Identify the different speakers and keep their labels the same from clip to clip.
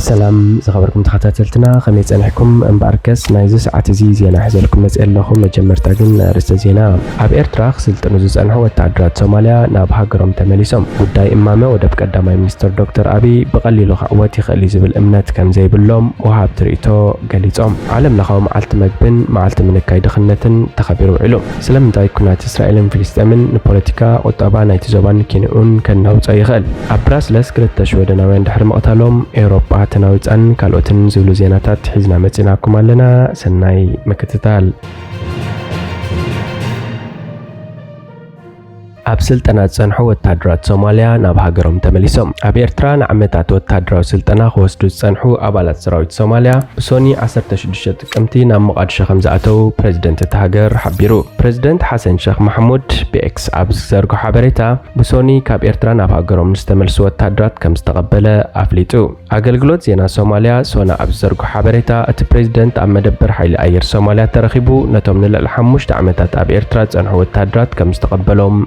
Speaker 1: سلام زخبركم تخاتلتنا خميس أنحكم أمباركس نايزس عتزي زينا حزلكم مسئل لهم مجمرتا جن رست زينا عب إرتراخ سلطنو زوز أنحو التعدرات سوماليا نابها قرم تماليسهم وداي إمامة ودب قدامي منستر دكتور أبي بقليلو خعواتي خليز بالأمنات كم زي باللوم وهاب تريتو قليتهم عالم لخوم عالت مقبن معالت منكاي دخنة تخبيرو علوم سلام داي كنات إسرائيل فلسطين نبوليتيكا وطابا نايت زوبان كينئون كنهوت أيغل عبراس لسكرت تشودنا وين دحر مقتالهم إيروبا تناويت أن كالوتن زولو زيناتات حزنا متناكم لنا سناي مكتتال ኣብ ስልጠና ጸንሑ ወታደራት ሶማሊያ ናብ ሃገሮም ተመሊሶም ኣብ ኤርትራ ንዓመታት ወታደራዊ ስልጠና ክወስዱ ጸንሑ ኣባላት ሰራዊት ሶማሊያ ብሶኒ 16 ጥቅምቲ ናብ መቃድሾ ከም ዝኣተው ፕሬዝደንት እቲ ሃገር ሓቢሩ ፕሬዝደንት ሓሰን ሼክ መሐሙድ ብኤክስ ኣብ ዝዘርግሖ ሓበሬታ ብሶኒ ካብ ኤርትራ ናብ ሃገሮም ዝተመልሱ ወታደራት ከም ዝተቐበለ ኣፍሊጡ ኣገልግሎት ዜና ሶማሊያ ሶና ኣብ ዝዘርግሖ ሓበሬታ እቲ ፕሬዝደንት ኣብ መደበር ሓይሊ ኣየር ሶማሊያ ተረኺቡ ነቶም ንልዕሊ 5 ዓመታት ኣብ ኤርትራ ጸንሑ ወታደራት ከም ዝተቐበሎም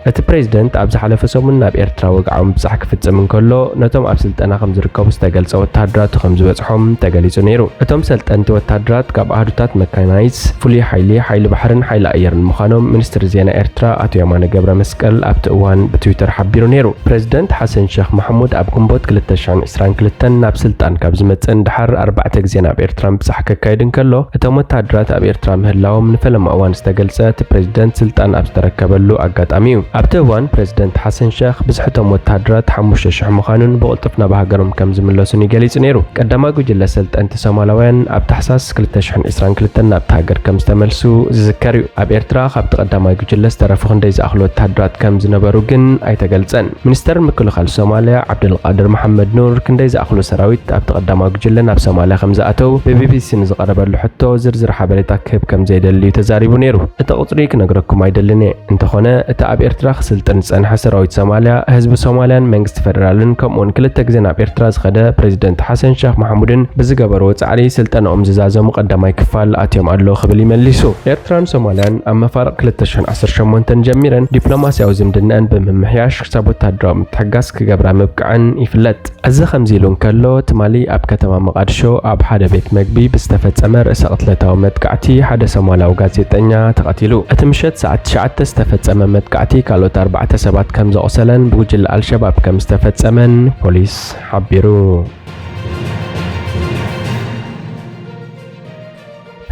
Speaker 1: እቲ ፕሬዝደንት ኣብ ዝሓለፈ ሰሙን ናብ ኤርትራ ወግዓዊ ምብጻሕ ክፍጽም እንከሎ ነቶም ኣብ ስልጠና ከም ዝርከቡ ዝተገልጸ ወታደራት ከም ዝበጽሖም ተገሊጹ ነይሩ እቶም ሰልጠንቲ ወታደራት ካብ ኣህዱታት መካናይዝ ፍሉይ ሓይሊ ባሕርን ሓይሊ ኣየርን ምዃኖም ሚኒስትር ዜና ኤርትራ ኣቶ የማነ ገብረ መስቀል ኣብቲ እዋን ብትዊተር ሓቢሩ ነይሩ ፕሬዝደንት ሓሰን ሼክ መሐሙድ ኣብ ግንቦት 2022 ናብ ስልጣን ካብ ዝመጽእ እንድሓር 4 ግዜ ናብ ኤርትራ ምብጻሕ ከካይድ እንከሎ እቶም ወታደራት ኣብ ኤርትራ ምህላዎም ንፈለማ እዋን ዝተገልጸ እቲ ፕሬዝደንት ስልጣን ኣብ ዝተረከበሉ አጋጣሚው ኣብቲ እዋን ፕሬዝደንት ሓሰን ሼክ ብዝሕቶም ወታደራት 5000 ምዃኑን ብቕልጡፍ ናብ ሃገሮም ከም ዝምለሱን ይገሊጹ ነይሩ ቀዳማይ ጉጅለ ሰልጠንቲ ሶማላውያን ኣብ ታሕሳስ 2022 ናብቲ ሃገር ከም ዝተመልሱ ዝዝከር እዩ ኣብ ኤርትራ ካብቲ ቀዳማይ ጉጅለ ዝተረፉ ክንደይ ዝኣኽሉ ወታደራት ከም ዝነበሩ ግን ኣይተገልጸን ሚኒስተር ምክልኻል ሶማልያ ዓብድልቃድር መሐመድ ኑር ክንደይ ዝኣኽሉ ሰራዊት ኣብቲ ቀዳማይ ጉጅለ ናብ ሶማልያ ከም ዝኣተው ብቢቢሲ ንዝቐረበሉ ሕቶ ዝርዝር ሓበሬታ ክህብ ከም ዘይደልዩ ተዛሪቡ ነይሩ እቲ ቁጽሪ ክነግረኩም ኣይደልን እንተኾነ እቲ ኣብ ኤርትራ ክስልጥን ጸንሐ ሰራዊት ሶማልያ ህዝቢ ሶማልያን መንግስቲ ፌደራልን ከምኡን ክልተ ግዜ ናብ ኤርትራ ዝኸደ ፕሬዝደንት ሓሰን ሼክ መሐሙድን ብዝገበርዎ ጻዕሪ ስልጠናኦም ዝዛዘሙ ቀዳማይ ክፋል ኣትዮም ኣሎ ክብል ይመሊሱ ኤርትራን ሶማልያን ኣብ መፋርቕ 2018 ጀሚረን ዲፕሎማስያዊ ዝምድናን ብምምሕያሽ ክሳብ ወታደራዊ ምትሕጋዝ ክገብራ ምብቃዕን ይፍለጥ እዚ ከምዚ ኢሉ እንከሎ ትማሊ ኣብ ከተማ መቃድሾ ኣብ ሓደ ቤት መግቢ ብዝተፈጸመ ርእሰ ቅትለታዊ መጥቃዕቲ ሓደ ሶማልያዊ ጋዜጠኛ ተቐቲሉ እቲ ምሸት ሰዓት 9 ዝተፈጸመ መጥቃዕቲ ካልኦት 4 ሰባት ከም ዘቆሰለን ብጉጅለ አልሸባብ ከም ዝተፈጸመን ፖሊስ ሓቢሩ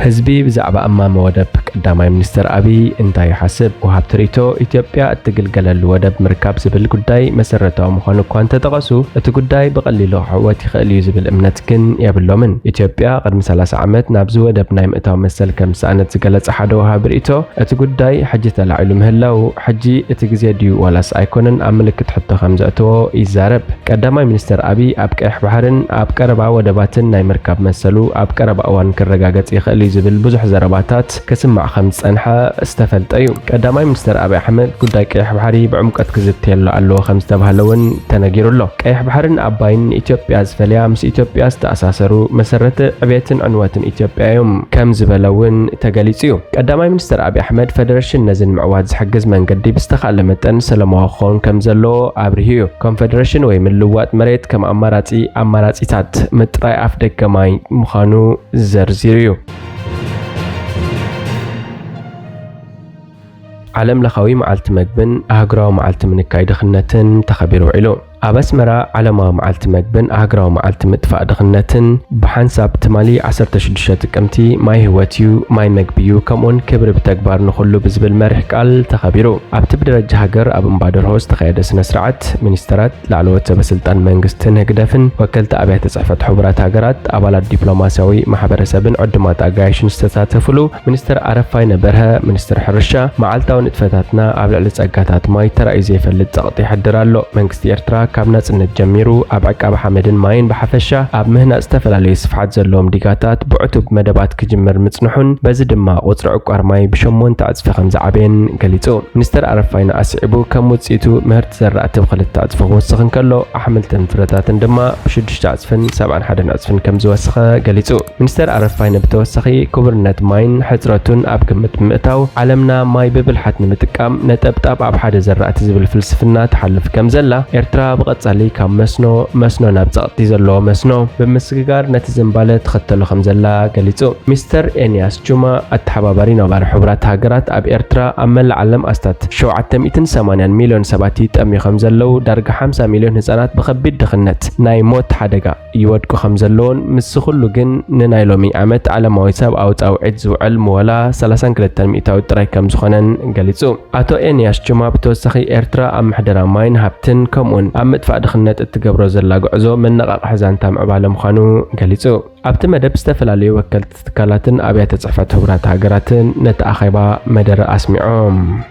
Speaker 1: ህዝቢ ብዛዕባ እማመ ወደብ ቀዳማይ ሚኒስትር አብይ እንታይ ይሓስብ ወሃብ ትርኢቶ ኢትዮጵያ እትግልገለሉ ወደብ ምርካብ ዝብል ጉዳይ መሰረታዊ ምዃኑ እኳ እንተጠቐሱ እቲ ጉዳይ ብቐሊሉ ክዕወት ይኽእል እዩ ዝብል እምነት ግን የብሎምን ኢትዮጵያ ቅድሚ 30 ዓመት ናብዚ ወደብ ናይ ምእታው መሰል ከም ዝሰኣነት ዝገለጸ ሓደ ወሃብ ርእይቶ እቲ ጉዳይ ሕጂ ተላዒሉ ምህላው ሕጂ እቲ ግዜ ድዩ ዋላስ ኣይኮነን ኣብ ምልክት ሕቶ ከም ዘእትዎ ይዛረብ ቀዳማይ ሚኒስትር አብይ ኣብ ቀይሕ ባሕርን ኣብ ቀረባ ወደባትን ናይ ምርካብ መሰሉ ኣብ ቀረባ እዋን ክረጋገጽ ይኽእል ዝብል ብዙሕ ዘረባታት ከስማዕ ከም ጸንሐ ዝተፈልጠ እዩ ቀዳማይ ሚኒስትር አብይ አሕመድ ጉዳይ ቀይሕ ባሕሪ ብዕምቀት ክዝትየሉ ኣለዎ ከም ዝተባሃለውን ተነጊሩሎ ቀይሕ ባሕርን ኣባይን ኢትዮጵያ ዝፈልያ ምስ ኢትዮጵያ ዝተኣሳሰሩ መሰረተ ዕብየትን ዕንወትን ኢትዮጵያ እዮም ከም ዝበለውን ተገሊጹ እዩ ቀዳማይ ሚኒስትር አብይ አሕመድ ፌደሬሽን ነዚ ንምዕዋት ዝሕግዝ መንገዲ ብዝተኻለ መጠን ሰላማዊ ክኸውን ከም ዘለዎ ኣብርሂ እዩ ኮንፌደሬሽን ወይ ምልዋጥ መሬት ከም ኣማራጺታት ምጥራይ ኣፍ ደገማይ ምዃኑ ዘርዚሩ እዩ ዓለም ለኻዊ መዓልቲ መግብን ኣህጉራዊ መዓልቲ ምንካይ ድኽነትን ተኸቢሩ ውዒሉ ኣብ ኣስመራ ዓለማዊ መዓልቲ መግብን ኣህጉራዊ መዓልቲ ምጥፋእ ድኽነትን ብሓንሳብ ትማሊ 16 ጥቅምቲ ማይ ህይወት እዩ ማይ መግቢ እዩ ከምኡን ክብሪ ብተግባር ንኹሉ ብዝብል መሪሕ ቃል ተኸቢሩ ኣብቲ ብደረጃ ሃገር ኣብ እምባ ደርሆ ዝተኻየደ ስነ ስርዓት ሚኒስትራት ላዕለዎት ሰበስልጣን መንግስትን ህግደፍን ወከልቲ ኣብያተ ጽሕፈት ሕቡራት ሃገራት ኣባላት ዲፕሎማስያዊ ማሕበረሰብን ዕድማት ኣጋይሽን ዝተሳተፍሉ ሚኒስትር ኣረፋይ ነበርሀ ሚኒስትር ሕርሻ መዓልታዊ ንጥፈታትና ኣብ ልዕሊ ጸጋታት ማይ ተራእዩ ዘይፈልጥ ጸቕጢ ይሕድር ኣሎ መንግስቲ ኤርትራ ካብ ናጽነት ጀሚሩ ኣብ ዕቃበ ሓመድን ማይን ብሓፈሻ ኣብ ምህናጽ ዝተፈላለዩ ስፍሓት ዘለዎም ዲጋታት ብዕቱብ መደባት ክጅምር ምጽንሑን በዚ ድማ ቁጽሪ ዕቋር ማይ ብ8 ኣጽፊ ከም ዝዓበየን ገሊጹ ሚኒስትር ኣረፋይን ኣስዒቡ ከም ውጽኢቱ ምህርቲ ዘራእቲ ብ2 ኣጽፊ ክወስኽ እንከሎ ኣሕምልትን ፍረታትን ድማ ብ6 ኣጽፍን 71 ኣጽፍን ከም ዝወስኸ ገሊጹ ሚኒስትር ኣረፋይን ብተወሳኺ ክቡርነት ማይን ሕጽረቱን ኣብ ግምት ብምእታው ዓለምና ማይ ብብልሓት ንምጥቃም ነጠብጣብ ኣብ ሓደ ዘራእቲ ዝብል ፍልስፍና ተሓልፍ ከም ዘላ ኤርትራ بقصالي كاب مسنو ناب صقتي زلو مسنو بمسغار نت زنباله تختلو خمزلا قاليصو مستر انياس جوما التحبابري نوبار حبرات هاجرات اب ارترا امل العالم استات 780 مليون سباتي تامي خمزلو درجه 50 مليون هزانات بخبيد دخنت ناي موت حدقا يودكو خمزلون مس كله جن ننايلومي عمت على مويساب او عد زوعل مولا 32 مئتاو تراي كم زخنن قاليصو اتو انياس جوما بتوسخي ارترا ام حدرا ماين هابتن كمون ام مدفع دخنت اتقبرو زلا غعزو من نقاق حزانتا معباله مخانو قاليصو ابت مدب استفلالي وكلت تكالاتن ابيات صحفات حبرات هاجراتن نتاخيبا مدر اسمعهم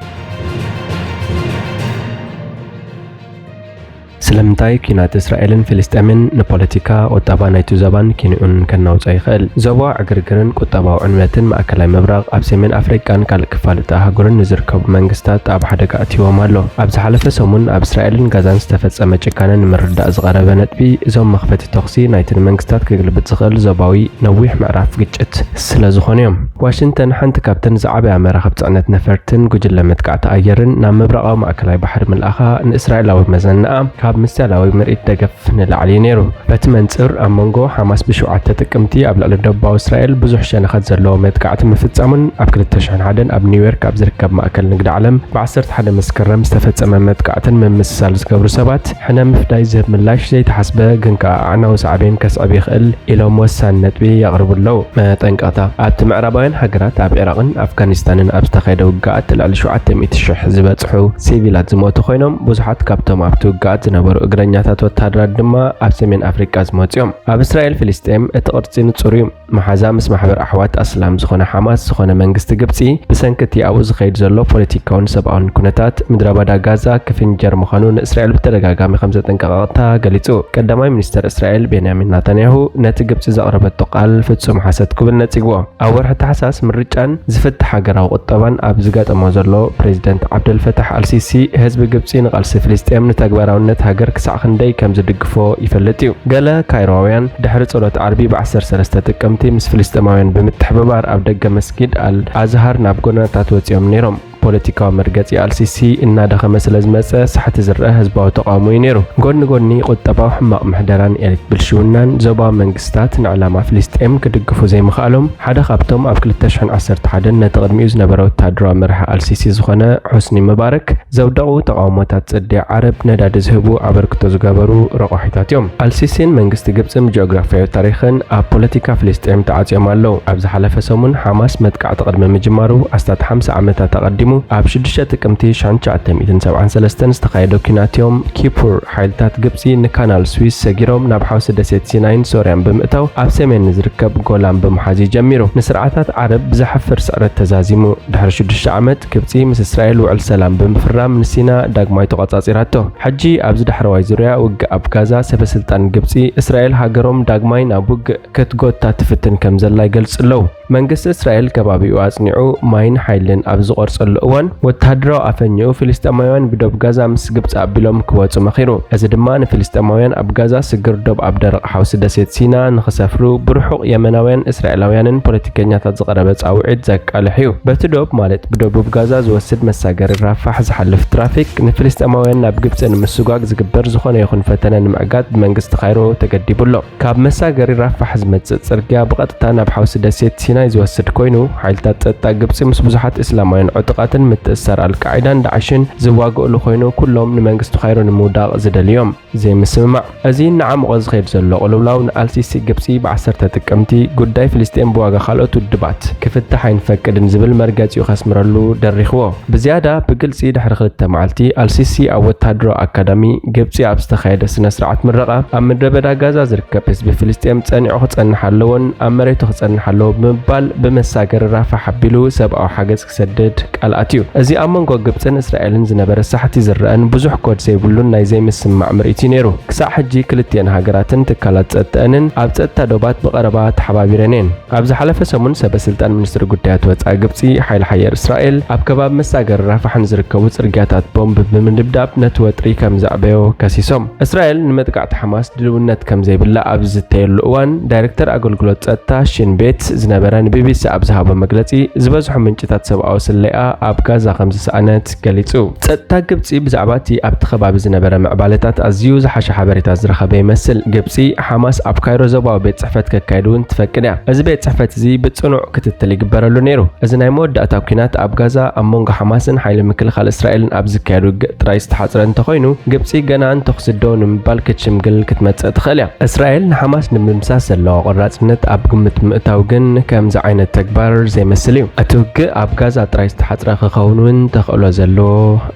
Speaker 1: سلمتاي كينات إسرائيل فلسطين نبوليتيكا وطبا نايتو زبان كينون كناوص يخل زبا عغرغرن قطباو عنوتن ماكلاي مبراق اب سيمين افريكان كالكفالتا هاغرن نزركب منغستات اب حدقا اتيوم الله ابز حلفه سمون اب اسرائيلن غازان استفصمه ጭካነን ምርዳእ ዝቀረበ ነጥቢ እዞም መኽፈቲ ተኽሲ ናይትን መንግስታት ክግልብጥ ዝኽእል ዘባዊ ነዊሕ ምዕራፍ ግጭት ስለዝኾነዮም ዋሽንግተን ሓንቲ ካብተን ዝዓበያ መራኸብ ጽዕነት ነፈርትን ጉጅለ መጥቃዕቲ ኣየርን ናብ ምብራቃዊ ማእከላይ ባሕሪ ምልኣኻ ንእስራኤላዊ መዘናኣ ካብ ምሳሌያዊ ምርኢት ደገፍ ንላዕሊ ነይሩ በቲ መንጽር ኣብ መንጎ ሓማስ ብሸውዓተ ጥቅምቲ ኣብ ልዕሊ ደቡባዊ እስራኤል ብዙሕ ሸነኸት ዘለዎ መጥቃዕቲ ምፍጻሙን ኣብ 2001 ኣብ ኒውዮርክ ኣብ ዝርከብ ማእከል ንግዲ ዓለም ብ11 መስከረም ዝተፈጸመ መጥቃዕትን ምምስሳል ዝገብሩ ሰባት حنا مفداي زب ملاش زي تحسب جنكا عنا وسعبين كسب يخل إلى موسان نتبي يقرب له ما تنقطع أبت معربين حجرات أب العراق أفغانستان أبستخدوا وقعت على شو عتم يتشح زبط حو سيفيلات زموت خينهم بزحت كابتم أبتو قعت نبر أجرنيات وتحرر دما أبسمين أفريقيا زموتيوم أب إسرائيل فلسطين اتقرصين تصوريوم محزام اسم حبر أحوات أسلام زخنا حماس زخنا منجست جبسي بسنكتي أوز خير زلو بوليتيكون سبعون كونتات مدربة غازا كفنجر مخانون إسرائيل بترجع خمسة تنقاطها قاليتو قدامي منستر إسرائيل بنيامين نتنياهو ناتي جبس زقربت تقال فتسوم حسد كبل نتيجوا أول حتى حساس من رجعن زفت حجرة وطبعا أبزجات أمازولو بريزيدنت عبد الفتاح السيسي حزب جبسي نقل فلسطين نتجبروا النت هجر كسع خندي كم زدقفو يفلتيو قال كايرويان دحرت صورة عربي بعسر سلسلة تكمتي مس فلسطينيين بمتحببار أبدج مسجد الأزهر نابجونا تاتوتيوم نيرم بوليتيكا مرجعي السيسي إن دخل مثل زمس صحة زرقة حزبه تقامو ينيرو قرني قطبا حماق محدران إلك بالشونان زبا منجستات علامة فلسطين كدقفو زي مخالهم حدا خابتهم أب 2011 نتقد ميوز نبرو تادرا مرحة السيسي زخنا حسني مبارك زودقو تقاموتات صدي عرب نداد زهبو عبركتو زقابرو رقوحيتاتيوم السيسين منجست جبسم جغرافيا تاريخن أب بوليتيكا فلسطين تعاتيوم اللو أبز حلفة سمون حماس متقع تقدم مجمارو أستاد 5 عامتا تقدمو أب شدشة تكمتي شانشة عتميتن 73 استقايدو كيناتيوم كيبور حيلتات جبسي نكانال سويس سجيروم نابحو سدسيت سيناين سوريان بمئتو أب سمين نزركب جولان بمحازي جميرو نسرعتات عرب بزحفر سعر التزازيمو دحر شدشة عمت جبسي مس إسرائيل وعل سلام بمفرام نسينا داقماي تقاطاصيراتو حجي أبز دحر وايزوريا وق أب غازا سبسلطان جبسي إسرائيل هاجروم داقماي نابوق كتغوتا تفتن كمزلا يقلص لو منجس إسرائيل كبابيو أصنعو ماين حيلن أبز قرص الأوان وتهدرو أفنيو فلسطينيين بدوب غازا مس جبس أبلوم كواتو مخيرو إذا دمان فلسطينيين أب غازا سجر دوب أبدر حوس دسيت سينا نخسفرو برحق يمناوين إسرائيلاويان بوليتيكينيا تزقربت أو عد زك الحيو بتدوب مالت بدوب غازا زوسد مساجر الرافح زحلف ترافيك نفلسطينيين أب جبس مسوقاق زقبر زخون يخون فتنا نمعقات بمنجس تخيرو تقديبو له كاب مساجر الرافح زمت صرقيا بقطتان أب حوس دسيت سينا يزوسد كوينو حيلتات تاقبس مس بزحات إسلاميين عتقاتن متأثر القاعدة دعشن زواجو لخوينو كلهم نمنجستو خيرو نموداق زد اليوم زي مسمع أزين نعم غز خير زلو ولولاو السيسي جبسي بعسر تتكمتي قداي فلسطين بواقع خلقتو الدبات كفتح ينفكد نزبل مرقات يخسمرلو دريخوه بزيادة بقلسي دحر خلطة معلتي السيسي أو تهدرو أكاديمي جبسي أبستخيد سنسرعت مرقة أم مدربدا غازا زركب حزب فلسطين تسانيعو خصن حلوون أم مريتو خصن حلو بمبال بمساجر رافع حبيلو سبعو حاجز كسدد الاتيو ازي امنغو جبسن اسرائيلن زنبر ساحتي زران بزح كود سيبلون ناي زي مسمع مريتي نيرو كسا حجي كلتين هاجراتن تكالات صتانن اب صتا دوبات بقربات حبابيرنين ابز حلف سمون سبسلطان منستر غدايات وصا جبسي حيل حير اسرائيل اب كباب مساجر رافحن زركبو صرغياتات بومب بمندبداب نتوتري كم زعبيو كاسيسوم اسرائيل نمتقعت حماس دلونت كم زي بلا ابز تيل اوان دايركتور اغلغلوت صتا شين بيت زنبران بي بي سي ابزها بمغلصي زبزح منጭታት ሰብአው ስለያ ኣብ ጋዛ ከም ዝሰኣነት ገሊጹ ጸጥታ ግብጺ ብዛዕባ እቲ ኣብቲ ከባቢ ዝነበረ ምዕባለታት ኣዝዩ ዝሓሸ ሓበሬታ ዝረኸበ ይመስል ግብጺ ሓማስ ኣብ ካይሮ ዞባዊ ቤት ጽሕፈት ከካይድ እውን ትፈቅድ እያ እዚ ቤት ጽሕፈት እዚ ብጽኑዕ ክትትል ይግበረሉ ነይሩ እዚ ናይ መወዳእታ ኩናት ኣብ ጋዛ ኣብ መንጎ ሓማስን ሓይሊ ምክልኻል እስራኤልን ኣብ ዝካየዱ ጥራይ ዝተሓጽረ እንተኾይኑ ግብጺ ገና እንተኽስ ደው ንምባል ክትሽምግል ክትመጽእ ትኽእል እያ እስራኤል ንሓማስ ንምምሳስ ዘለዋ ቆራጽነት ኣብ ግምት ምእታው ግን ከምዚ ዓይነት ተግባር ዘይመስል እዩ እቲ ውግእ ኣብ ጋዛ ጥራይ ዝተሓጽረ ክኸውን እውን ተኽእሎ ዘሎ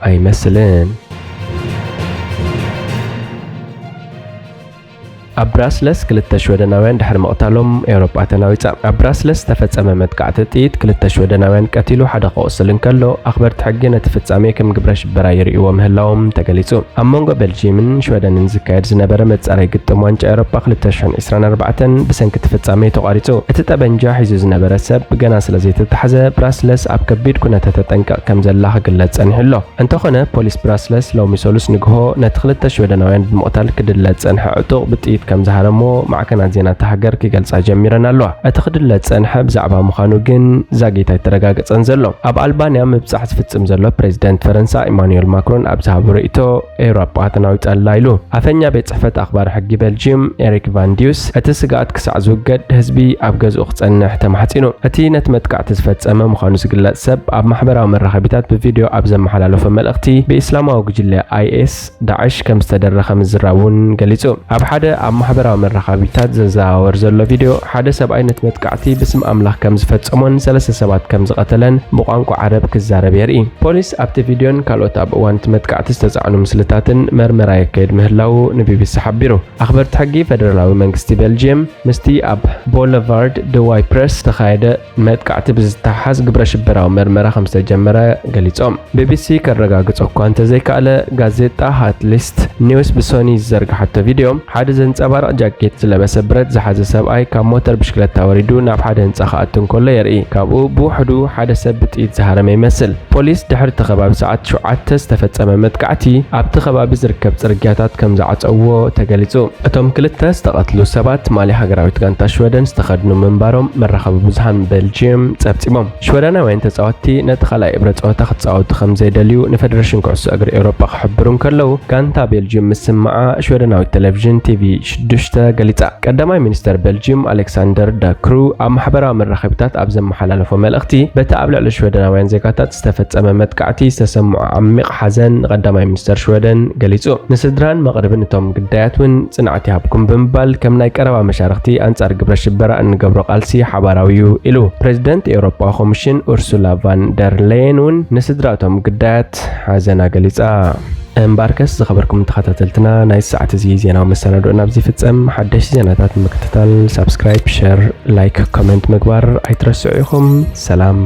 Speaker 1: ኣይመስልን ኣብ ብራስለስ ክልተ ሽወደናውያን ድሕሪ መቕታሎም ኤውሮጳ ተናዊጻ ኣብ ብራስለስ ተፈጸመ መጥቃዕቲ ጥይት ክልተ ሽወደናውያን ቀቲሉ ሓደ ክቆስል እንከሎ ኣኽበርቲ ሕጊ ነቲ ፍጻሜ ከም ግብረ ሽበራ ይርእይዎ ምህላዎም ተገሊጹ ኣብ መንጎ ቤልጅየምን ሽወደንን ዝካየድ ዝነበረ መጻረይ ግጥም ዋንጫ ኤውሮጳ 2024 ብሰንኪ እቲ ፍጻሜ ተቋሪጹ እቲ ጠበንጃ ሒዙ ዝነበረ ሰብ ገና ስለ ዘይተታሕዘ ብራስለስ ኣብ ከቢድ ኩነታት ተጠንቀቕ ከም ዘላ ክግለጽ ጸኒሑ ኣሎ እንተኾነ ፖሊስ ብራስለስ ሎሚ ሰሉስ ንግሆ ነቲ ክልተ ሽወደናውያን ብምቕታል ክድለጽ ጸንሐ ዕጡቕ ብጥይት ከም ዝሃረሞ ማዕከናት ዜና ተሃገር ክገልጻ ጀሚረን ኣለዋ እቲ ክድለጽ ጸንሐ ብዛዕባ ምዃኑ ግን ዛጌታ ይተረጋገጸን ዘሎ ኣብ ኣልባንያ ምብጻሕ ዝፍጽም ዘሎ ፕሬዚደንት ፈረንሳይ ኢማኑኤል ማክሮን ኣብ ዝሃቦ ርእይቶ ኤውሮጳ ተናዊጻ ኣላ ኢሉ ኣፈኛ ቤት ጽሕፈት ኣኽባሪ ሕጊ ቤልጅየም ኤሪክ ቫን ዲዩስ እቲ ስጋኣት ክሳዕ ዝውገድ ህዝቢ ኣብ ገዝኡ ክጸንሕ ተማሕጺኑ እቲ ነቲ መጥቃዕቲ ዝፈጸመ ምዃኑ ዝግለጽ ሰብ ኣብ ማሕበራዊ መራኸቢታት ብቪድዮ ኣብ ዘመሓላለፈ መልእኽቲ ብኢስላማዊ ጉጅለ አይኤስ ዳዕሽ ከም ዝተደረኸ ምዝራብ እውን ገሊጹ ኣብ ሓደ ኣብ ማሕበራዊ መራኸቢታት ዘዘዋወር ዘሎ ቪድዮ ሓደ ሰብኣይ ነቲ መጥቃዕቲ ብስም ኣምላኽ ከም ዝፈጸሞን ሰለስተ ሰባት ከም ዝቐተለን ብቋንቋ ዓረብ ክዛረብ የርኢ ፖሊስ ኣብቲ ቪድዮን ካልኦት ኣብ እዋን እቲ መጥቃዕቲ ዝተጻዕኑ ምስልታትን መርመራ የካይድ ምህላው ንቢቢሲ ሓቢሩ ኣኽበርቲ ሕጊ ፌደራላዊ መንግስቲ ቤልጅየም ምስቲ ኣብ ቦሌቫርድ ድዋይ ፕሬስ ዝተኻየደ መጥቃዕቲ ብዝተሓሓዝ ግብረ ሽበራዊ መርመራ ከም ዝተጀመረ ገሊጾም ቢቢሲ ከረጋግጾ እኳ እንተዘይከኣለ ጋዜጣ ሃትሊስት ኒውስ ብሶኒ ዝዘርግሐቶ ቪድዮ ሓደ ዘንጸባርቕ ጃኬት ዝለበሰ ብረት ዝሓዘ ሰብኣይ ካብ ሞተር ብሽክለታ ወሪዱ ናብ ሓደ ህንጻ ክኣቱ እንከሎ የርኢ ካብኡ ብውሕዱ ሓደ ሰብ ብጥይት ዝሃረመ ይመስል ፖሊስ ድሕሪ እቲ ከባቢ ሰዓት 7 ዝተፈጸመ መጥቃዕቲ ኣብቲ ከባቢ ዝርከብ ጽርግያታት ከም ዝዓጸውዎ ተገሊጹ እቶም ክልተ ዝተቐትሉ ሰባት ማልያ ሃገራዊት ጋንታ ሽወደን ዝተኸድኑ ምንባሮም መራኸቢ ብዙሃን ቤልጅየም ጸብጺቦም ሽወደናውያን ተጻወትቲ ነቲ ካልኣይ እብረ ጸወታ ክትጻወቱ ከም ዘይደልዩ ንፌደሬሽን ኩዕሶ እግሪ ኤውሮጳ ክሕብሩ እንከለዉ ጋንታ ቤልጅየም ምስምዓ ሽወደናዊት ቴሌቪዥን ቲቪ 6 ገሊጻ ቀዳማይ ሚኒስተር ቤልጅየም ኣሌክሳንደር ዳክሩ ኣብ ማሕበራዊ መራኸቢታት ኣብ ዘመሓላለፎ መልእኽቲ በቲ ኣብ ልዕሊ ሽወደናውያን ዜጋታት ዝተፈጸመ መጥቃዕቲ ዝተሰምዖ ዓሚቕ ሓዘን ቀዳማይ ሚኒስተር ሽወደን ገሊጹ ንስድራን መቕረብን እቶም ግዳያት እውን ጽንዓት ይሃብኩም ብምባል ከም ናይ ቀረባ መሻርክቲ ኣንጻር ግብረ ሽበራ እንገብሮ ቃልሲ ሓባራዊ እዩ ኢሉ ፕሬዚደንት ኤውሮጳ ኮሚሽን ኡርሱላ ቫን ደር ሌየን እውን ንስድራቶም ግዳያት ሓዘና ገሊጻ እምባርከስ ዝኸበርኩም ተኸታተልትና ናይ ሰዓት እዚ ዜናዊ መሰናዶና ኣብዚ ፍጸም ሓደሽቲ ዜናታት ምክትታል ሰብስክራይብ ሼር ላይክ ኮሜንት ምግባር ኣይትረስዑ ኢኹም ሰላም